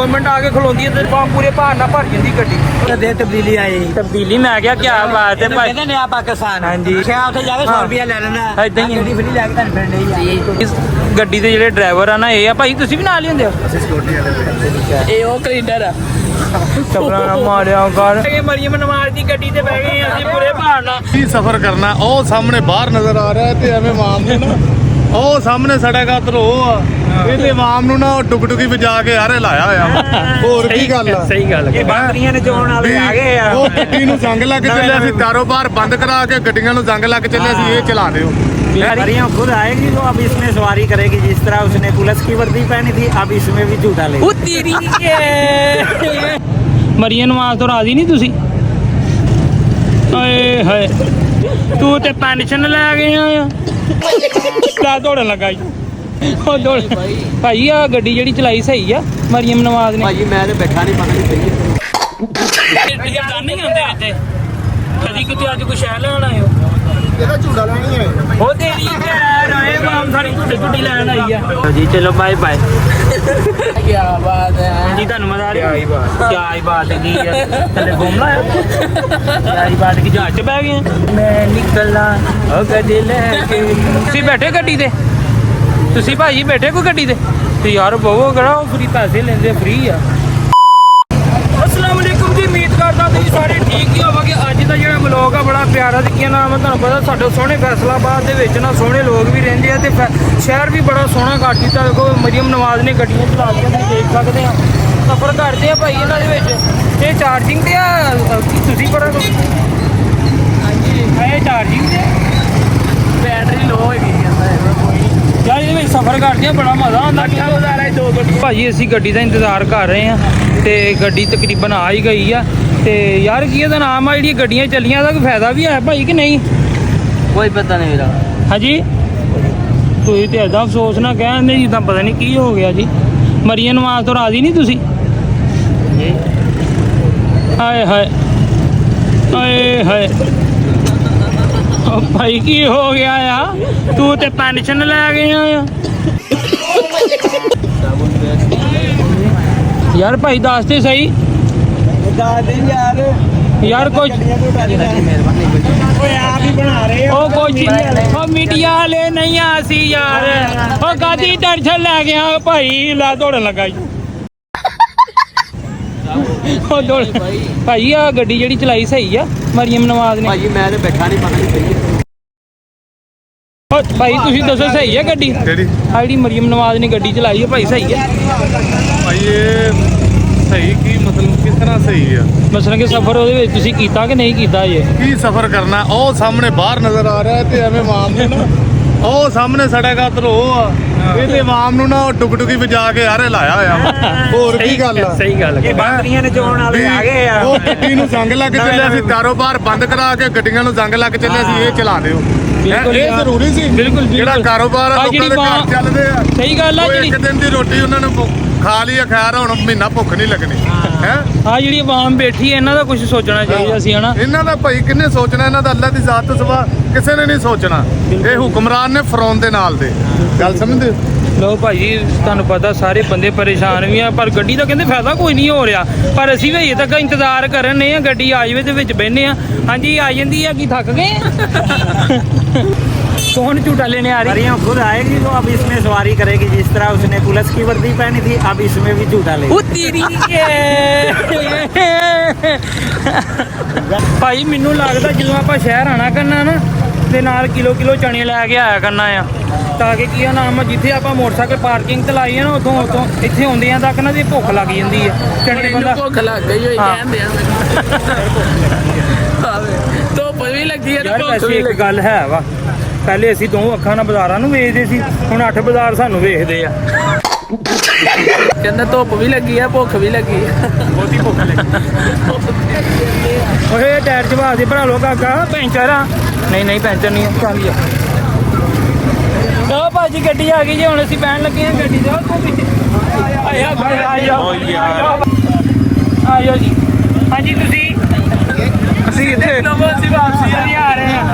Government आके खलोंदी है तो पूरे भार ना भर जाती गड्डी। दे तब्दीली आई तब्दीली मैं क्या क्या बात है भाई। कहते नया पाकिस्तान हाँ जी ਉੱਥੇ ਜਾਵੇ 100 ਰੁਪਿਆ ਲੈ ਲੈਣਾ ਇਦਾਂ ਹੀ ਗੱਡੀ ਫਰੀ ਲੈ ਕੇ ਤੁਹਾਨੂੰ ਫਿਰਨ ਡਈ ਆ ਇਸ ਗੱਡੀ ਦੇ ਜਿਹੜੇ ਡਰਾਈਵਰ ਆ ਨਾ ਇਹ ਆ ਭਾਈ ਤੁਸੀਂ ਵੀ ਨਾਲ ਹੀ ਹੁੰਦੇ ਹੋ ਇਹ ਉਹ ਕਲੀਨਰ ਆ ਕਬਰਾਂ ਨਾ ਮਾਰਿਆ ਕਰ ਇਹ ਮਰੀਮ ਨਵਾਜ਼ ਦੀ ਗੱਡੀ ਤੇ ਬਹਿ ਗਏ ਅਸੀਂ ਪੂਰੇ ਭਾਰ ਨਾਲ ਕੀ ਸਫ਼ਰ ਕਰਨਾ ਉਹ ਸਾਹਮਣੇ ਬਾਹਰ ਨਜ਼ਰ ਆ ਰਿਹਾ ਤੇ ਐਵੇਂ ਮਾਮ ਨੂੰ ਨਾ ਉਹ ਸਾਹਮਣੇ ਸੜਕ ਅਤਰ ਉਹ ਆ ਇਹਦੇ ਮਾਮ ਨੂੰ ਨਾ ਟੁਕ ਟੁਕੀ ਵਜਾ ਕੇ ਹਾਰੇ ਲਾਇਆ ਹੋਇਆ ਹੋਰ ਕੀ ਗੱਲ ਆ ਸਹੀ ਗੱਲ ਇਹ ਬਾਂਦਰੀਆਂ ਨੇ ਚੋਣ ਵਾਲੇ ਆ ਗਏ ਆ ਉਹ ਗੱਡੀ ਨੂੰ ਜੰਗ ਲੱਗ ਚੱਲਿਆ ਸੀ ਕਾਰੋਬਾਰ ਬੰਦ ਕਰਾ ਕੇ ਗੱਡੀਆਂ ਨੂੰ ਜੰਗ ਲੱਗ ਚੱਲਿਆ ਸੀ ਇਹ ਚਲਾ ਦਿਓ मरियम खुद आएगी तो अब इसमें सवारी करेगी जिस तरह उसने पुलिस की वर्दी पहनी थी अब इसमें भी झूठा ले ਮਰੀਮ ਨਵਾਜ਼ ਤੋਂ ਰਾਜ਼ੀ ਨਹੀਂ ਤੁਸੀਂ ਓਏ ਹਾਏ ਤੂੰ ਤੇ ਪੈਨਸ਼ਨ ਲੈ ਗਿਆ ਆ ਲਾ ਦੌੜਨ ਲੱਗਾ ਜੀ ਉਹ ਦੌੜ ਭਾਈ ਆ ਗੱਡੀ ਜਿਹੜੀ ਚਲਾਈ ਸਹੀ ਆ ਮਰੀਮ ਨਵਾਜ਼ ਨੇ भाई मैं तो बैठा नहीं पता नहीं ਨਹੀਂ ਹੁੰਦੇ ਇੱਥੇ ਕਦੀ ਕਿਤੇ ਅੱਜ ਕੁਛ ਹੈ ਲੈਣ ਆਇਓ ਇਹਦਾ ਝੂੜਾ ਲੈਣੀ ਹੈ ਉਹ ਤੇਰੀ ਯਾਰ ਓਏ ਮਾਮ ਸਾਡੀ ਝੁੱਡੀ ਲੈਣ ਆਈ ਆ ਜੀ ਚਲੋ ਬਾਏ ਬਾਏ क्या बात है जी ਤੁਹਾਨੂੰ ਮਜ਼ਾ ਆ ਰਿਹਾ ਕੀ ਆਈ ਬਾਤ ਕੀ ਹੈ ਤੇਰੇ ਘੁੰਮਣਾ ਹੈ ਆਈ ਬਾਤ ਕੀ ਜਹਾਜ਼ 'ਚ ਬਹਿ ਗਏ ਮੈਂ ਨਿਕਲਣਾ ਉਹ ਗੱਡੀ ਲੈ ਕੇ ਤੁਸੀਂ ਬੈਠੇ ਗੱਡੀ ਤੇ ਤੁਸੀਂ ਭਾਜੀ ਬੈਠੇ ਕੋਈ ਗੱਡੀ ਤੇ ਤੇ ਯਾਰ ਬਹੁ ਕਿਹੜਾ ਉਹ ਫਰੀ ਪੈਸੇ ਲੈਂਦੇ ਫਰੀ ਆ ਅਸਲਾਮ ਅਲੈਕੁਮ ਜੀ ਉਮੀਦ ਕਰਦਾ ਤੁਸੀਂ ਸਾਰੇ ਠੀਕ ਹੀ ਹੋਵੋਗੇ ਅੱਜ ਦਾ ਜਿਹੜਾ ਵਲੌਗ ਆ ਬੜਾ ਪਿਆਰਾ ਤੇ ਕੀ ਨਾਮ ਹੈ ਤੁਹਾਨੂੰ ਪਤਾ ਸਾਡੇ ਸੋਹਣੇ ਫੈਸਲਾਬਾਦ ਦੇ ਵਿੱਚ ਨਾ ਸੋਹਣੇ ਲੋਕ ਵੀ ਰਹਿੰਦੇ ਆ ਤੇ ਸ਼ਹਿਰ ਵੀ ਬੜਾ ਸੋਹਣਾ ਕਰ ਦਿੱਤਾ ਦੇਖੋ ਮਰੀਮ ਨਵਾਜ਼ ਨੇ ਗੱਡੀਆਂ ਚਲਾ ਕੇ ਤੁਸੀਂ ਦੇਖ ਸਕਦੇ ਆ ਸਫ਼ਰ ਕਰਦੇ ਆ ਭਾਈ ਇਹਨਾਂ ਦੇ ਵਿੱਚ ਇਹ ਚਾਰਜਿੰਗ ਤੇ ਆ ਤੁਸੀਂ ਪੜਾ ਹਾਂਜੀ ਇਹ ਚਾਰਜਿੰਗ ਤੇ बैटरी लो हो गई ਯਾਰ ਇਹਦੇ ਵਿੱਚ ਸਫ਼ਰ ਕਰਦੇ ਆ ਬੜਾ ਮਜ਼ਾ ਆਉਂਦਾ ਭਾਜੀ ਅਸੀਂ ਗੱਡੀ ਦਾ ਇੰਤਜ਼ਾਰ ਕਰ ਰਹੇ ਆ ਤੇ ਗੱਡੀ ਤਕਰੀਬਨ ਆ ਹੀ ਗਈ ਆ ਤੇ ਯਾਰ ਕੀ ਇਹਦਾ ਨਾਮ ਆ ਜਿਹੜੀਆਂ ਗੱਡੀਆਂ ਚੱਲੀਆਂ ਦਾ ਕੋਈ ਫਾਇਦਾ ਵੀ ਹੈ ਭਾਈ ਕਿ ਨਹੀਂ कोई पता नहीं मेरा ਹਾਂਜੀ ਤੁਸੀਂ ਤੇ ਐਦਾਂ ਅਫਸੋਸ ਨਾ ਕਹਿੰਦੇ ਜਿੱਦਾਂ ਪਤਾ ਨਹੀਂ ਕੀ ਹੋ ਗਿਆ ਜੀ ਮਰੀਮ ਨਵਾਜ਼ ਤੋਂ ਰਾਜ਼ੀ ਨਹੀਂ ਤੁਸੀਂ ਹਾਏ ਹਾਏ ਹਾਏ ਹਾਏ ਉਹ ਭਾਈ ਕੀ ਹੋ ਗਿਆ ਆ ਤੂੰ ਤੇ ਪੈਨਸ਼ਨ ਲੈ ਗਿਆ ਆ ਯਾਰ ਭਾਈ ਦੱਸ ਤੇ ਸਹੀ ਯਾਰ ਕੁਝ ओए आप ही बना रहे हो ਉਹ ਕੁਝ ਉਹ ਮੀਡੀਆ ਵਾਲੇ ਨਹੀਂ ਆ ਸੀ ਯਾਰ ਉਹ ਕਾਦੀ ਟੈਨਸ਼ਨ ਲੈ ਗਿਆ ਭਾਈ ਲਾ ਦੌੜਨ ਲੱਗਾ ਜੀ ਉਹ ਦੌੜ ਭਾਈ ਆ ਗੱਡੀ ਜਿਹੜੀ ਚਲਾਈ ਸਹੀ ਆ ਮਰੀਮ ਨਵਾਜ਼ ਨੇ भाई मैं तो बैठा नहीं पता नहीं ਉਹ ਭਾਈ ਤੁਸੀਂ ਦੱਸੋ ਸਹੀ ਆ ਗੱਡੀ ਕਿਹੜੀ ਆ ਜਿਹੜੀ ਮਰੀਮ ਨਵਾਜ਼ ਨੇ ਗੱਡੀ ਚਲਾਈ ਆ ਭਾਈ ਸਹੀ ਆ ਭਾਈ ਇਹ ਸਹੀ ਕੀ ਮਤਲਬ ਕਿਸ ਤਰ੍ਹਾਂ ਸਹੀ ਆ ਮਸਲਾਂ ਕਿ ਸਫ਼ਰ ਉਹਦੇ ਵਿੱਚ ਤੁਸੀਂ ਕੀਤਾ ਕਿ ਨਹੀਂ ਕੀਤਾ ਇਹ ਕੀ ਸਫ਼ਰ ਕਰਨਾ ਉਹ ਸਾਹਮਣੇ ਬਾਹਰ ਨਜ਼ਰ ਆ ਰਿਹਾ ਤੇ ਐਵੇਂ ਮਾਮ ਨੂੰ ਨਾ ਉਹ ਸਾਹਮਣੇ ਸੜਕ ਅਤਰ ਉਹ ਆ ਇਹਦੇ ਮਾਮ ਨੂੰ ਨਾ ਟੁਕ ਟੁਕੀ ਵਜਾ ਕੇ ਹਾਰੇ ਲਾਇਆ ਹੋਇਆ ਹੋਰ ਕੀ ਗੱਲ ਆ ਸਹੀ ਗੱਲ ये बांदरियां ने चोण वाले आ गए आ ਉਹ ਗੱਡੀ ਨੂੰ ਜੰਗ ਲੱਗ ਚੱਲਿਆ ਸੀ ਕਾਰੋਬਾਰ ਬੰਦ ਕਰਾ ਕੇ ਗੱਡੀਆਂ ਨੂੰ ਜੰਗ ਲੱਗ ਚੱਲਿਆ ਸੀ ਇਹ ਚਲਾ ਦਿਓ ਬਿਲਕੁਲ ਇਹ ਜ਼ਰੂਰੀ ਸੀ ਬਿਲਕੁਲ ਜਿਹੜਾ ਕਾਰੋਬਾਰ ਆ ਆਹ ਲੋਕਾਂ ਦੇ ਘਰ ਚੱਲਦੇ ਆ ਸਹੀ ਗੱਲ ਆ ਉਹ ਜਿਹੜੀ ਇੱਕ ਦਿਨ ਦੀ ਰੋਟੀ ਉਹਨਾਂ ਨੂੰ ਖਾ ਲਈ ਆ ਖੈਰ ਹੁਣ ਮਹੀਨਾ ਭੁੱਖ ਨਹੀਂ ਲੱਗਣੀ ਹੈ ਆ ਜਿਹੜੀ ਆਵਾਮ ਬੈਠੀ ਹੈ ਇਹਨਾਂ ਦਾ ਕੁਝ ਸੋਚਣਾ ਚਾਹੀਦਾ ਸੀ ਹਨਾ ਇਹਨਾਂ ਦਾ ਭਾਈ ਕਿੰਨੇ ਸੋਚਣਾ ਇਹਨਾਂ ਦਾ ਅੱਲਾ ਦੀ ਜ਼ਾਤ ਤੋਂ ਸਿਵਾ ਕਿਸੇ ਨੇ ਨਹੀਂ ਸੋਚਣਾ ਇਹ ਹੁਕਮਰਾਨ ਨੇ ਫਰੌਨ ਦੇ ਨਾਲ ਦੇ ਗੱਲ ਸਮਝਦੇ ਹੋ? ਲੋ ਭਾਜੀ ਤੁਹਾਨੂੰ ਪਤਾ ਸਾਰੇ ਬੰਦੇ ਪਰੇਸ਼ਾਨ ਵੀ ਆ ਪਰ ਗੱਡੀ ਦਾ ਕਹਿੰਦੇ ਫਾਇਦਾ ਕੋਈ ਨਹੀਂ ਹੋ ਰਿਹਾ ਪਰ ਅਸੀਂ ਵੀ ਹਜੇ ਤੱਕ ਇੰਤਜ਼ਾਰ ਕਰਨ ਨੇ ਆ ਗੱਡੀ ਆ ਜਾਵੇ ਤੇ ਵਿੱਚ ਬਹਿਨੇ ਆ ਹਾਂਜੀ ਆ ਜਾਂਦੀ ਆ ਕੀ ਥੱਕ ਗਏ कौन झूठा लेने आ रही मरियम खुद आएगी तो अब इसमें सवारी करेगी जिस तरह उसने पुलिस की वर्दी पहनी थी अब इसमें भी झूठा ले ਭਾਈ ਮੈਨੂੰ ਲੱਗਦਾ ਜਦੋਂ ਆਪਾਂ ਸ਼ਹਿਰ ਆਣਾ ਕਰਨਾ ਨਾ ਤੇ ਨਾਲ ਕਿਲੋ ਚਣੇ ਲੈ ਕੇ ਆਇਆ ਕਰਨਾ ਆ ਤਾਂ ਕਿ ਕੀ ਆ ਨਾਮ ਜਿੱਥੇ ਆਪਾਂ ਮੋਟਰਸਾਈਕਲ ਪਾਰਕਿੰਗ ਤੇ ਲਾਈ ਆ ਨਾ ਉਤੋਂ ਇੱਥੇ ਆਉਂਦਿਆਂ ਤੱਕ ਨਾ ਦੀ ਭੁੱਖ ਲੱਗ ਜਾਂਦੀ ਆ ਚਣੇ ਬੰਦਾ ਭੁੱਖ ਲੱਗ ਗਈ ਹੋਈ ਕਹਿੰਦੇ ਆ ਧੁੱਪ ਵੀ ਲੱਗੀ ਹੈ ਯਾਰ ਵੈਸੇ ਇੱਕ ਗੱਲ ਹੈ ਵਾ ਪਹਿਲੇ ਅਸੀਂ ਦੋ ਅੱਖਾਂ ਨਾਲ ਬਾਜ਼ਾਰਾਂ ਨੂੰ ਵੇਚਦੇ ਸੀ ਹੁਣ 8 ਬਾਜ਼ਾਰ ਸਾਨੂੰ ਵੇਖਦੇ ਆ ਕਹਿੰਦਾ ਧੁੱਪ ਵੀ ਲੱਗੀ ਆ ਭੁੱਖ ਵੀ ਲੱਗੀ ਆ ਬਹੁਤੀ ਭੁੱਖ ਲੱਗੀ ਓਏ ਟਾਇਰ ਚਵਾ ਦੇ ਭਰਾ ਲੋ ਕਾਕਾ ਪੈਂਚਰ ਆ ਨਹੀਂ ਪੈਂਚਰ ਨਹੀਂ ਚੱਲ ਜਾ ਲੋ ਭਾਜੀ ਗੱਡੀ ਆ ਗਈ ਜੀ ਹੁਣ ਅਸੀਂ ਬਹਿਣ ਲੱਗੇ ਆ ਗੱਡੀ ਦੇ ਉਹ ਪਿੱਛੇ ਆਇਆ ਆਇਓ ਜੀ ਹਾਂਜੀ ਤੁਸੀਂ ਅਸੀਂ ਕਿਤੇ ਅਸੀਂ ਵਾਪਸੀ ਆ ਰਹੇ ਹਾਂ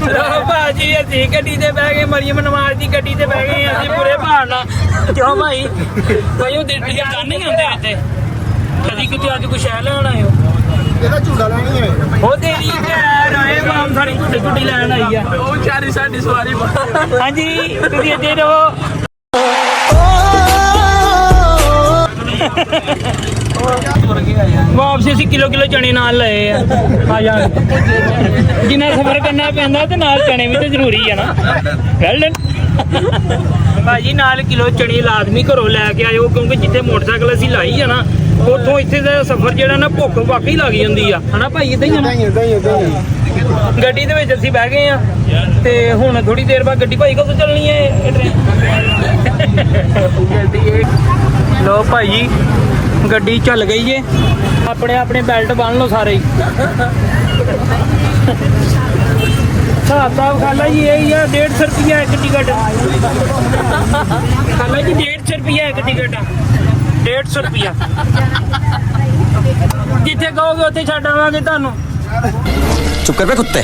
ਲੋ ਭਾਜੀ ਅਸੀਂ ਗੱਡੀ ਤੇ ਬਹਿ ਗਏ ਮਰੀਮ ਨਵਾਜ਼ ਦੀ ਗੱਡੀ ਤੇ ਬਹਿ ਗਏ ਅਸੀਂ ਪੂਰੇ ਭਾਰ ਨਾਲ ਕਿਉਂ ਭਾਈ ਭਾਈ ਉਹ ਦਿੱਲੀ ਜਾਣ ਨਹੀਂ ਆਉਂਦੇ ਇੱਥੇ ਕਦੀ ਕਿਤੇ ਅੱਜ ਕੁਛ ਹੈ ਲੈਣ ਆਇਓ ਇਹਦਾ ਝੂੜਾ ਲੈਣੀ ਹੈ ਉਹ ਤੇਰੀ ਭੈਣ ਆਏ ਮਾਮ ਸਾਡੀ ਝੁੱਟੀ ਲੈਣ ਆਈ ਆ ਉਹ ਵਿਚਾਰੀ ਸਾਡੀ ਸਵਾਰੀ ਹਾਂਜੀ ਤੁਸੀਂ ਇੱਥੇ ਰਹੋ ਵਾਪਸ ਅਸੀਂ ਕਿਲੋ ਚਣੇ ਨਾਲ ਲਏ ਆ ਜਾਣ ਜਿੰਨਾ ਸਫ਼ਰ ਕਰਨਾ ਪੈਂਦਾ ਤੇ ਨਾਲ ਚਣੇ ਵੀ ਤੇ ਜ਼ਰੂਰੀ ਆ ਨਾ ਵੈਲ ਭਾਜੀ ਨਾਲ ਕਿਲੋ ਚਣੇ ਲਾਜ਼ਮੀ ਘਰੋਂ ਲੈ ਕੇ ਆਇਓ ਕਿਉਂਕਿ ਜਿੱਥੇ ਮੋਟਰਸਾਈਕਲ ਅਸੀਂ ਲਾਈ ਆ ਨਾ ਉੱਥੋਂ ਇੱਥੇ ਦਾ ਸਫ਼ਰ ਜਿਹੜਾ ਨਾ ਭੁੱਖ ਵਾਕਈ ਲੱਗ ਜਾਂਦੀ ਆ ਹਨਾ ਭਾਈ ਇਦਾਂ ਹੀ ਆ ਨਾ ਗੱਡੀ ਦੇ ਵਿੱਚ ਅਸੀਂ ਬਹਿ ਗਏ ਆ ਤੇ ਹੁਣ ਥੋੜੀ ਦੇਰ ਬਾਅਦ ਗੱਡੀ ਭਾਈ ਕਦੋਂ ਚੱਲਣੀ ਹੈ ਇਹ ਟ੍ਰੇਨ ਲੋ ਭਾਈ ਗੱਡੀ ਚੱਲ ਗਈ ਜੇ ਆਪਣੇ ਬੈਲਟ ਬੰਨ ਲਓ ਸਾਰੇ ਹੀ ਹਿਸਾਬ ਖਾਲਾ ਜੀ ਇਹ ਆ 150 ਰੁਪਿਆ ਇੱਕ ਟਿਕਟ ਖਾਲਾ ਜੀ 150 ਰੁਪਿਆ ਇੱਕ ਟਿਕਟ 150 ਰੁਪਿਆ ਜਿੱਥੇ ਕਹੋਗੇ ਉੱਥੇ ਛੱਡ ਆਵਾਂਗੇ ਤੁਹਾਨੂੰ ਚੁੱਪ ਕਰ ਬੇ ਕੁੱਤੇ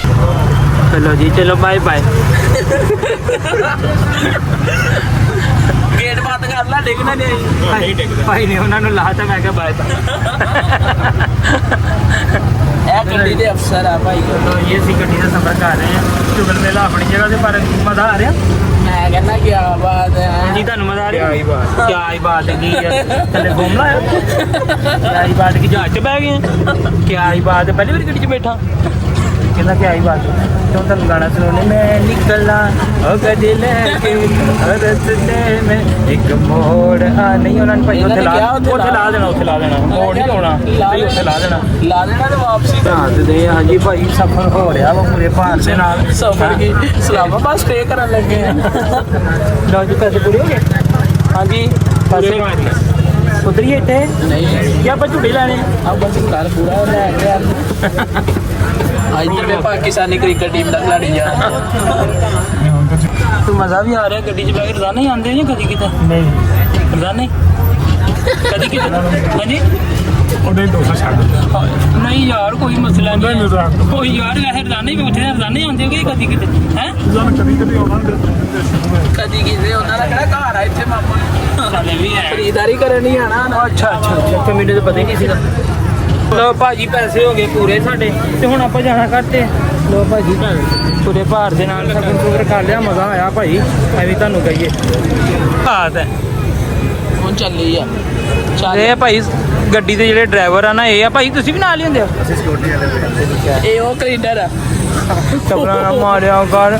ਚਲੋ ਜੀ ਚਲੋ ਬਾਏ ਬਾਏ ਗੇਟ ਬੰਦ ਕਰ ਲੈ ਡਿੱਗਣਾ ਨਹੀਂ ਭਾਈ ਨੇ ਉਹਨਾਂ ਨੂੰ ਲਾਤਾ ਮੈਂ ਕਿਹਾ ਬਾਏ ਤਾਂ ਇਹ ਗੱਡੀ ਦੇ ਅਫਸਰ ਆ ਭਾਈ ਚਲੋ ਇਹ ਅਸੀਂ ਗੱਡੀ ਦਾ ਸਫ਼ਰ ਕਰ ਰਹੇ ਹਾਂ ਚੁਗਲ ਮੇਲਾ ਆਪਣੀ ਜਗ੍ਹਾ ਤੇ ਪਰ ਮਜ਼ਾ ਆ ਰਿਹਾ ਮੈਂ ਕਹਿੰਦਾ ਕੀ ਬਾਤ ਹੈ ਜੀ ਤੁਹਾਨੂੰ ਮਜ਼ਾ ਆ ਰਿਹਾ ਕਿਆ ਹੀ ਬਾਤ ਹੈ ਥੱਲੇ ਘੁੰਮ ਲਾਇਆ ਕਿਆ ਹੀ ਬਾਤ ਕਿ ਜਹਾਜ਼ 'ਚ ਬਹਿ ਗਏ ਕਿਆ ਹੀ ਬਾਤ ਪਹਿਲੀ ਵਾਰੀ ਗੱਡੀ 'ਚ ਬੈਠਾ ਕਹਿੰਦਾ ਕਿਆ ਹੀ ਬਾਤ ਕਿਉਂ ਤੁਹਾਨੂੰ ਗਾਣਾ ਸੁਣਾਉਣੇ ਮੈਂ ਨਿਕਲਾਂ ਉਹ ਗੱਡੀ ਲੈ ਕੇ ਰਸਤੇ ਮੈਂ ਇੱਕ ਮੋੜ ਆ ਨਹੀਂ ਉਹਨਾਂ ਨੇ ਭਾਈ ਉੱਥੇ ਲਾ ਦੇਣਾ ਮੋੜ ਨਹੀਂ ਲਾਉਣਾ ਭਾਈ ਉੱਥੇ ਲਾ ਦੇਣਾ ਤੇ ਵਾਪਸੀ ਰਾਤ ਦੇ ਹਾਂਜੀ ਭਾਈ ਸਫ਼ਰ ਹੋ ਰਿਹਾ ਵਾ ਪੂਰੇ ਭਾਰ ਦੇ ਨਾਲ ਸਫਰ ਕੀ ਇਸਲਾਮਾਬਾਦ ਸਟੇ ਕਰਨ ਲੱਗੇ ਆ ਲਓ ਜੀ ਪੈਸੇ ਪੂਰੇ ਹੋ ਗਏ ਹਾਂਜੀ ਪੈਸੇ ਉਧਰ ਹੀ ਇੱਥੇ ਨਹੀਂ ਕੀ ਆਪਾਂ ਝੂੜੇ ਲੈਣੇ ਆ ਬਸ ਘਰ ਪੂਰਾ ਲੈ ਗਿਆ ਅੱਜ ਤੇ ਪਾਕਿਸਤਾਨੀ ਕ੍ਰਿਕਟ ਟੀਮ ਦਾ ਖਿਡਾਰੀ ਆ ਤੂੰ ਮਜ਼ਾ ਵੀ ਆ ਰਿਹਾ ਗੱਡੀ 'ਚ ਬੈਠ ਕੇ ਰੋਜ਼ਾਨਾ ਹੀ ਆਉਂਦੇ ਜਾਂ ਕਦੀ ਕਿਤੇ ਨਹੀਂ ਰੋਜ਼ਾਨਾ ਹੀ ਕਦੀ ਕਿਤੇ ਹਾਂਜੀ ਉਹਦੇ ਦੋਸਤ ਛੱਡ ਨਹੀਂ ਯਾਰ ਕੋਈ ਮਸਲਾ ਨਹੀਂ ਕੋਈ ਯਾਰ ਵੈਸੇ ਰੋਜ਼ਾਨਾ ਹੀ ਬੈਠੇ ਰੋਜ਼ਾਨਾ ਹੀ ਆਉਂਦੇ ਹੋਗੇ ਕਦੀ ਕਿਤੇ ਹੈ ਕਦੀ ਆਉਣਾ ਕਦੀ ਕਿਸੇ ਉਹਨਾਂ ਦਾ ਕਿਹੜਾ ਘਰ ਆ ਇੱਥੇ ਮਾਮਾ ਸਾਡੇ ਵੀ ਹੈ ਖਰੀਦਦਾਰੀ ਕਰਨ ਨਹੀਂ ਆਣਾ ਅੱਛਾ ਮੈਨੂੰ ਤਾਂ ਪਤਾ ਹੀ ਨਹੀਂ ਸੀਗਾ ਲੋ ਭਾਜੀ ਪੈਸੇ ਹੋ ਗਏ ਪੂਰੇ ਸਾਡੇ ਤੇ ਹੁਣ ਆਪਾਂ ਜਾਣਾ ਕਰਤੇ ਲੋ ਭਾਜੀ ਪੂਰੇ ਭਾਰ ਦੇ ਨਾਲ ਸਗਨ ਸੁਗਰ ਕਰ ਲਿਆ ਮਜ਼ਾ ਆਇਆ ਭਾਈ ਐਵੇਂ ਤੁਹਾਨੂੰ ਕਹੀਏ ਬਾਤ ਹੈ ਹੁਣ ਚੱਲੀ ਆ ਇਹ ਭਾਈ ਗੱਡੀ ਦੇ ਜਿਹੜੇ ਡਰਾਈਵਰ ਆ ਨਾ ਇਹ ਆ ਭਾਈ ਤੁਸੀਂ ਵੀ ਨਾਲ ਹੀ ਹੁੰਦੇ ਹੋ ਅਸੀਂ ਸਿਕਿਉਰਿਟੀ ਵਾਲੇ ਇਹ ਉਹ ਕਲੀਨਰ ਆ ਟੱਕਰਾਂ ਨਾ ਮਾਰਿਆ ਕਰ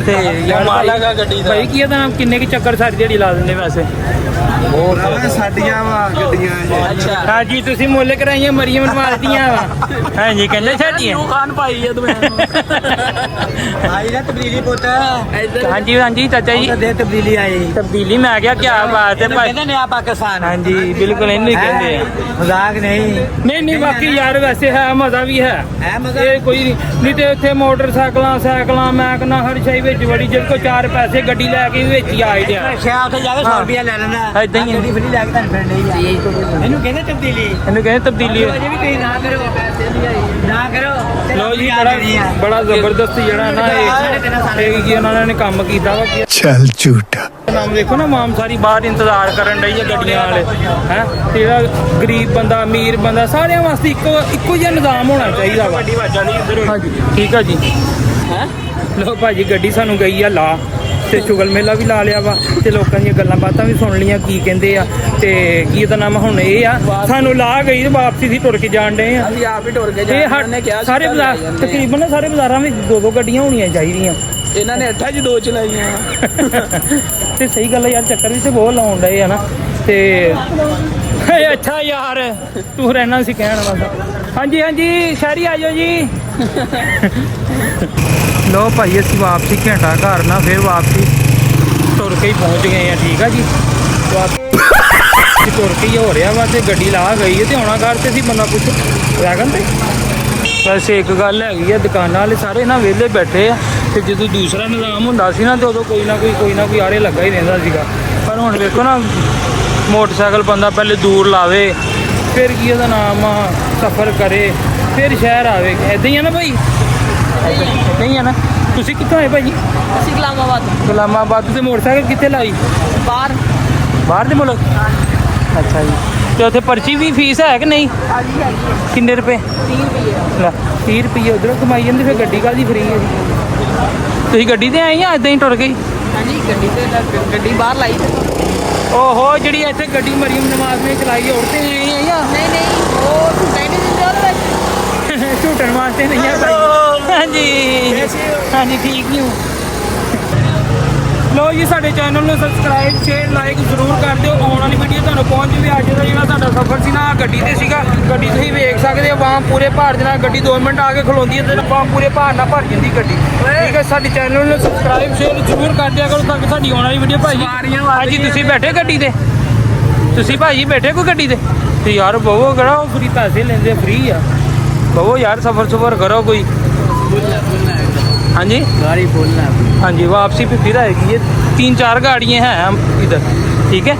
ਤੇ ਯਾਰ ਮਾਲਾਗਾ ਗੱਡੀ ਦਾ ਭਾਈ ਕੀ ਇਹਦਾ ਕਿੰਨੇ ਕੀ ਚੱਕਰ ਸਾਰੀ ਦਿਹਾੜੀ ਲਾ ਦਿੰਦੇ ਵੈਸੇ ਬਹੁਤ ਸਾਡੀਆਂ ਵਾ ਗੱਡੀਆਂ ਅੱਛਾ ਹਾਂਜੀ ਤੁਸੀਂ ਮੁੱਲ ਕਰਾਈਆਂ ਮਰੀਮ ਨਵਾਜ਼ ਦੀਆਂ ਵਾ ਹਾਂਜੀ ਕਹਿੰਦੇ ਸਾਡੀਆਂ ਨੂੰ ਖਾਨ ਪਾਈ ਆ ਤੂੰ ਆਈ ਨਾ ਤਬਦੀਲੀ ਪੁੱਤ ਹਾਂਜੀ ਚਾਚਾ ਜੀ ਦੇ ਤਬਦੀਲੀ ਆਈ ਤਬਦੀਲੀ ਮੈਂ ਕਿਹਾ ਕੀ ਬਾਤ ਹੈ ਭਾਈ ਕਹਿੰਦੇ ਨਿਆ ਪਾਕਿਸਤਾਨ ਹਾਂਜੀ ਬਿਲਕੁਲ ਇਹਨੂੰ ਹੀ ਕਹਿੰਦੇ ਆ ਮਜ਼ਾਕ ਨਹੀਂ ਨਹੀਂ ਬਾਕੀ ਯਾਰ ਵੈਸੇ ਹੈ ਮਜ਼ਾ ਵੀ ਹੈ ਹੈ ਮਜ਼ਾ ਇਹ ਕੋਈ ਨਹੀਂ ਤੇ ਇੱਥੇ ਮੋਟਰਸਾਈਕਲਾਂ ਮੈਂ ਕਹਿੰਦਾ ਹਰ ਸ਼ੈ ਵਿੱਚ ਬੜੀ ਜਿਹਦੇ ਕੋ 4 ਪੈਸੇ ਗੱਡੀ ਲੈ ਕੇ ਵਿੱਚ ਹੀ ਆ ਗਿਆ ਸ਼ਾਹ ਉੱਥੇ ਜਾ ਕੇ 100 ਰੁਪਿਆ ਲੈ ਲੈਣਾ ਏਦਾਂ ਹੀ ਹੈ। ਗੱਡੀ ਫਰੀ ਲੈ ਕੇ ਤੁਹਾਨੂੰ ਫਿਰ ਨਹੀਂ ਇਹਨੂੰ ਕਹਿੰਦੇ ਤਬਦੀਲੀ ਇਹਨੂੰ ਕਹਿੰਦੇ ਤਬਦੀਲੀ ਅਜੇ ਵੀ ਤੁਸੀਂ ਨਾ ਕਰੋ ਨਾ ਕਰੋ ਲੋ ਜੀ ਬੜਾ ਜ਼ਬਰਦਸਤ ਜਿਹੜਾ ਨਾ ਇਹ ਕੀ ਉਹਨਾਂ ਨੇ ਕੰਮ ਕੀਤਾ ਵਾ ਕੀ ਚੱਲ ਝੂਠਾ ਨਾਮ ਦੇਖੋ ਨਾ ਮਾਮ ਸਾਰੀ ਬਾਹਰ ਇੰਤਜ਼ਾਰ ਕਰਨ ਡਈ ਹੈ ਗੱਡੀਆਂ ਵਾਲੇ ਹੈ ਤੇ ਜਿਹੜਾ ਗਰੀਬ ਬੰਦਾ ਅਮੀਰ ਬੰਦਾ ਸਾਰਿਆਂ ਵਾਸਤੇ ਇੱਕੋ ਜਿਹਾ ਨਿਜ਼ਾਮ ਹੋਣਾ ਚਾਹੀਦਾ ਵਾ ਹਾਂਜੀ ਠੀਕ ਆ ਜੀ ਹੈ ਲੋ ਭਾਜੀ ਗੱਡੀ ਸਾਨੂੰ ਗਈ ਆ ਲਾ ਤੇ ਚੁਗਲ ਮੇਲਾ ਵੀ ਲਾ ਲਿਆ ਵਾ ਤੇ ਲੋਕਾਂ ਦੀਆਂ ਗੱਲਾਂ ਬਾਤਾਂ ਵੀ ਸੁਣ ਲੀਆਂ ਕੀ ਕਹਿੰਦੇ ਆ ਤੇ ਕੀ ਇਹਦਾ ਨਾਮ ਹੁਣ ਇਹ ਆ ਸਾਨੂੰ ਲਾ ਗਈ ਵਾਪਸੀ ਸੀ ਟੁਰ ਕੇ ਜਾਣ ਡਏ ਆ ਅਸੀਂ ਆਪ ਹੀ ਟੁਰ ਕੇ ਤੇ ਜਾਣਾ ਨੇ ਕਿਹਾ ਸਾਰੇ ਬਾਜ਼ਾਰ ਤਕਰੀਬਨ ਨਾ ਸਾਰੇ ਬਾਜ਼ਾਰਾਂ ਵਿੱਚ 2 ਗੱਡੀਆਂ ਹੋਣੀਆਂ ਚਾਹੀਦੀਆਂ ਇਹਨਾਂ ਨੇ 8 ਚ 2 ਚਲਾਈਆਂ ਤੇ ਸਹੀ ਗੱਲ ਹੈ ਯਾਰ ਚੱਕਰ ਵੀ ਤੇ ਬਹੁਤ ਲਾਉਣ ਡਏ ਆ ਨਾ ਤੇ ਅੱਛਾ ਯਾਰ ਤੂੰ ਰਹਿਣਾ ਸੀ ਕਹਿਣ ਬਸ ਹਾਂਜੀ ਸ਼ਹਿਰੀ ਆ ਜਾਓ ਜੀ ਲੋ ਭਾਈ ਅਸੀਂ ਵਾਪਸੀ ਘੰਟਾ ਘਰ ਨਾ ਫਿਰ ਵਾਪਸੀ ਤੁਰ ਕੇ ਹੀ ਪਹੁੰਚ ਗਏ ਆ ਠੀਕ ਆ ਜੀ ਤੁਰ ਕੇ ਹੀ ਹੋ ਰਿਹਾ ਵਾ ਤੇ ਗੱਡੀ ਲਾ ਗਈ ਹੈ ਤੇ ਆਉਣਾ ਘਰ ਤੇ ਸੀ ਬੰਦਾ ਕੁਛ ਵੈਗਨ ਤੇ ਵੈਸੇ ਇੱਕ ਗੱਲ ਹੈਗੀ ਆ ਦੁਕਾਨਾਂ ਵਾਲੇ ਸਾਰੇ ਨਾ ਵਿਹਲੇ ਬੈਠੇ ਆ ਤੇ ਜਦੋਂ ਦੂਸਰਾ ਨਿਜ਼ਾਮ ਹੁੰਦਾ ਸੀ ਨਾ ਤੇ ਉਦੋਂ ਕੋਈ ਨਾ ਕੋਈ ਆੜੇ ਲੱਗਾ ਹੀ ਰਹਿੰਦਾ ਸੀਗਾ ਪਰ ਹੁਣ ਵੇਖੋ ਨਾ ਮੋਟਰਸਾਈਕਲ ਬੰਦਾ ਪਹਿਲੇ ਦੂਰ ਲਾਵੇ ਫਿਰ ਕੀ ਉਹਦਾ ਨਾਮ ਆ, ਸਫ਼ਰ ਕਰੇ, ਫਿਰ ਸ਼ਹਿਰ ਆਵੇ। ਇੱਦਾਂ ਹੀ ਆ ਨਾ ਭਾਈ, ਇੱਦਾਂ ਹੀ ਆ ਨਾ। ਤੁਸੀਂ ਕਿੱਥੋਂ ਆਏ ਭਾਜੀ? ਅਸੀਂ ਇਸਲਾਮਾਬਾਦ ਇਸਲਾਮਾਬਾਦ। ਤੇ ਮੋਟਰਸਾਈਕਲ ਕਿੱਥੇ ਲਾਈ? ਬਾਹਰ ਬਾਹਰ ਦੇ ਮੁਲਕ? ਅੱਛਾ ਜੀ। ਤੇ ਉੱਥੇ ਪਰਚੀ ਵੀ ਫੀਸ ਹੈ ਕਿ ਨਹੀਂ? ਹਾਂਜੀ ਹੈਗੀ ਕਿੰਨੇ ਰੁਪਏ? 30 ਰੁਪਏ। ਲੈ 30 ਰੁਪਏ ਉਧਰੋਂ ਕਮਾਈ ਜਾਂਦੀ, ਫਿਰ ਗੱਡੀ ਕਾਹਦੀ ਫਰੀ ਹੈ ਜੀ? ਤੁਸੀਂ ਗੱਡੀ ਤੇ ਆਏ ਜਾਂ ਇਦਾਂ ਹੀ ਟੁਰ ਗਈ? ਹਾਂਜੀ ਗੱਡੀ ਬਾਹਰ ਲਾਈ ਤੇ। ਓਹੋ, ਜਿਹੜੀ ਇੱਥੇ ਗੱਡੀ ਮਰੀਮ ਨਵਾਜ਼ ਨੇ ਚਲਾਈ ਹੈ, ਉੜਤੇ ਆਏ ਆ ਜਾਂ ਨਹੀਂ ਉਹ ਝੂਟੇ ਨਹੀਂ ਦਿੰਦੇ ਉਹਦੇ ਵਿੱਚ। ਝੂਟਣ ਵਾਸਤੇ ਨਹੀਂ ਆ ਭਾਈ। ਹਾਂਜੀ ਹਾਂਜੀ, ਠੀਕ ਨਹੀਂ ਹੋ। ਲੋ ਜੀ, ਸਾਡੇ ਚੈਨਲ ਨੂੰ ਸਬਸਕ੍ਰਾਈਬ, ਸ਼ੇਅਰ, ਲਾਈਕ ਜ਼ਰੂਰ ਕਰ ਦਿਓ। ਆਉਣ ਵਾਲੀ ਵੀਡੀਓ ਤੁਹਾਨੂੰ ਪਹੁੰਚ ਜੂਗੀ। ਅੱਜ ਦਾ ਜਿਹੜਾ ਸਾਡਾ ਸਫ਼ਰ ਸੀ ਨਾ, ਗੱਡੀ ਤੇ ਸੀਗਾ। ਗੱਡੀ ਤੁਸੀਂ ਵੇਖ ਸਕਦੇ ਹੋ, ਵਾਂ ਪੂਰੇ ਭਾਰ ਦੇ ਨਾਲ ਗੱਡੀ 2 ਮਿੰਟ ਆ ਕੇ ਖਲੋਂਦੀ ਹੈ ਤੇ ਵਾਂ ਪੂਰੇ ਭਾਰ ਨਾਲ ਭਰ ਜਾਂਦੀ ਗੱਡੀ। ਠੀਕ ਹੈ, ਸਾਡੇ ਚੈਨਲ ਨੂੰ ਸਬਸਕ੍ਰਾਈਬ, ਸ਼ੇਅਰ ਜ਼ਰੂਰ ਕਰ ਦਿਆ ਕਰੋ ਤਾਂ ਕਿ ਸਾਡੀ ਆਉਣ ਵਾਲੀ ਵੀਡੀਓ ਭਾਜੀ। ਹਾਂਜੀ, ਤੁਸੀਂ ਬੈਠੇ ਗੱਡੀ ਤੇ? ਤੁਸੀਂ ਭਾਜੀ ਬੈਠੇ ਕੋਈ ਗੱਡੀ ਤੇ? ਤੇ ਯਾਰ ਬਵੋ ਕਿਹੜਾ ਉਹ ਫਰੀ ਪੈਸੇ ਲੈਂਦੇ, ਫਰੀ ਆ। ਬਵੋ ਯਾਰ, ਸਫਰ ਕਰੋ ਕੋਈ। हाँ जी, गाड़ी बोलना है। हाँ जी, वापसी पे फिर आएगी। ये 3-4 गाड़ियाँ हैं हम इधर, ठीक है।